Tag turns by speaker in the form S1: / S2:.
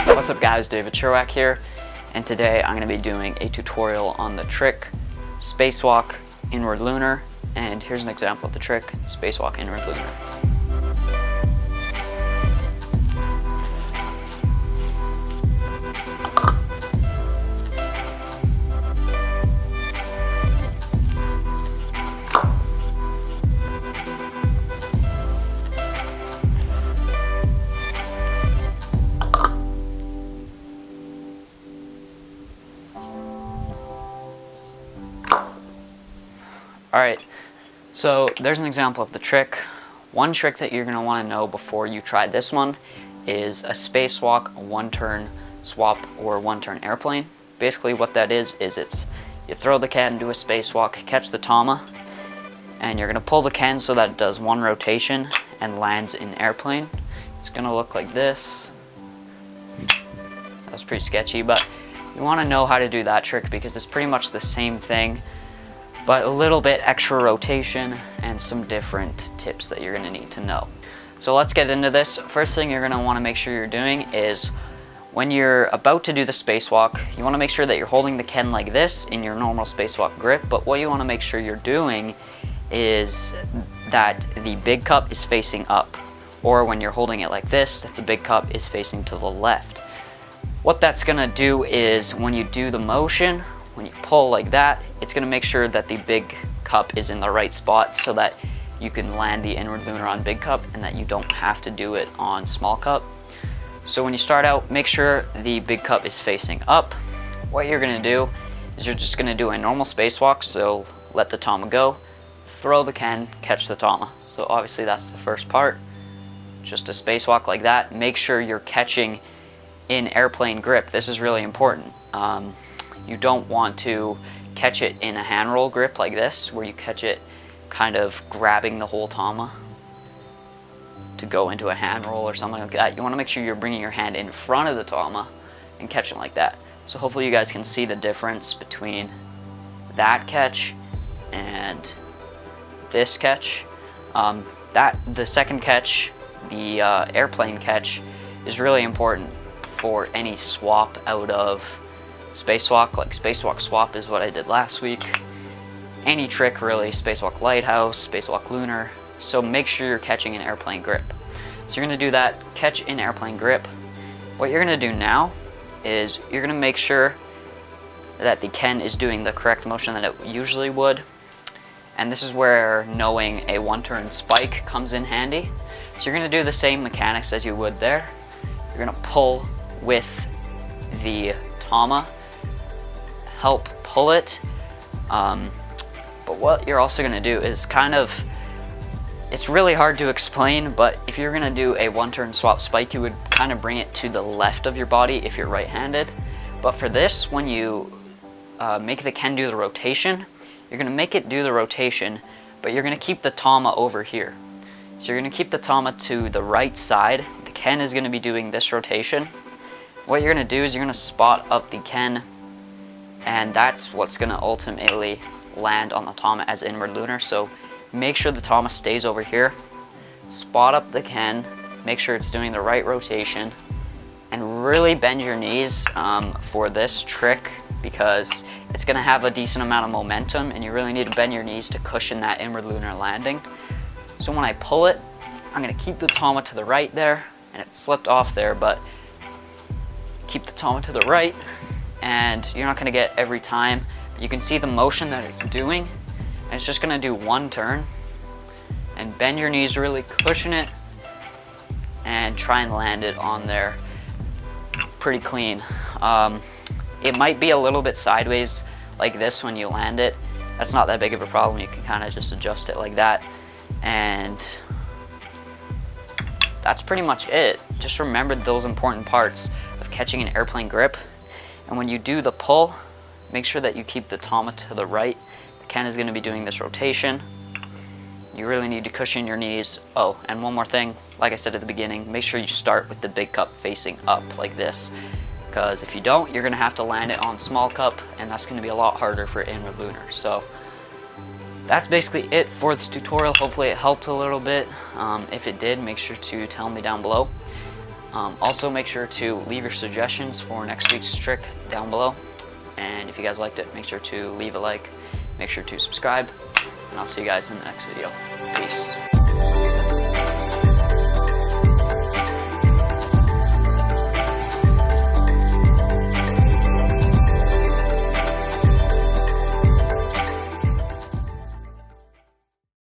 S1: What's up guys, DAVECHER here, and today I'm going to be doing a tutorial on the trick Spacewalk Inward Lunar, and here's an example of the trick Spacewalk Inward Lunar. Alright, so there's an example of the trick. One trick that you're going to want to know before you try this one is a spacewalk, a one-turn swap, or one-turn airplane. Basically what that is it's you throw the can into a spacewalk, catch the tama, and you're going to pull the can so that it does one rotation and lands in airplane. It's going to look like this. That was pretty sketchy, but you want to know how to do that trick because it's pretty much the same thing, but a little bit extra rotation and some different tips that you're going to need to know. So let's get into this. First thing you're going to want to make sure you're doing is when you're about to do the spacewalk, you want to make sure that you're holding the Ken like this in your normal spacewalk grip, but what you want to make sure you're doing is that the big cup is facing up, or when you're holding it like this, that the big cup is facing to the left. What that's going to do is when you do the motion, when you pull like that, it's going to make sure that the big cup is in the right spot so that you can land the inward lunar on big cup and that you don't have to do it on small cup. So when you start out, make sure the big cup is facing up. What you're going to do is you're just going to do a normal spacewalk, so let the tama go, throw the can, catch the tama. So obviously that's the first part, just a spacewalk like that. Make sure you're catching in airplane grip. This is really important. You don't want to catch it in a hand roll grip like this, where you catch it kind of grabbing the whole tama to go into a hand roll or something like that. You want to make sure you're bringing your hand in front of the tama and catching like that. So hopefully you guys can see the difference between that catch and this catch. The second catch, the airplane catch, is really important for any swap out of spacewalk. Like spacewalk swap is what I did last week. Any trick really, spacewalk lighthouse, spacewalk lunar. So make sure you're catching an airplane grip. So you're going to do that, catch in airplane grip. What you're going to do now is you're going to make sure that the Ken is doing the correct motion that it usually would. And this is where knowing a one-turn spike comes in handy. So you're going to do the same mechanics as you would there. You're going to pull with the tama, help pull it, but what you're also going to do is it's really hard to explain, but if you're going to do a one-turn swap spike, you would kind of bring it to the left of your body if you're right-handed. But for this, when you make the Ken do the rotation, you're going to make it do the rotation, but you're going to keep the tama over here. So you're going to keep the tama to the right side. The Ken is going to be doing this rotation. What you're going to do is you're going to spot up the Ken, and that's what's going to ultimately land on the tama as inward lunar. So make sure the tama stays over here, spot up the Ken, make sure it's doing the right rotation, and really bend your knees for this trick because it's going to have a decent amount of momentum and you really need to bend your knees to cushion that inward lunar landing. So when I pull it, I'm going to keep the tama to the right there, and it slipped off there, but keep the tama to the right, and you're not going to get every time. You can see the motion that it's doing, and it's just going to do one turn. And bend your knees, really cushion it, and try and land it on there pretty clean. It might be a little bit sideways like this when you land it. That's not that big of a problem. You can kind of just adjust it like that, and that's pretty much it. Just remember those important parts of catching an airplane grip, and when you do the pull, make sure that you keep the tama to the right. The Ken is going to be doing this rotation. You really need to cushion your knees. Oh, and one more thing, like I said at the beginning, make sure you start with the big cup facing up like this, because if you don't, you're going to have to land it on small cup, and that's going to be a lot harder for inward lunar. So that's basically it for this tutorial. Hopefully it helped a little bit. If it did, make sure to tell me down below. Also, make sure to leave your suggestions for next week's trick down below. And if you guys liked it, make sure to leave a like, make sure to subscribe, and I'll see you guys in the next video. Peace.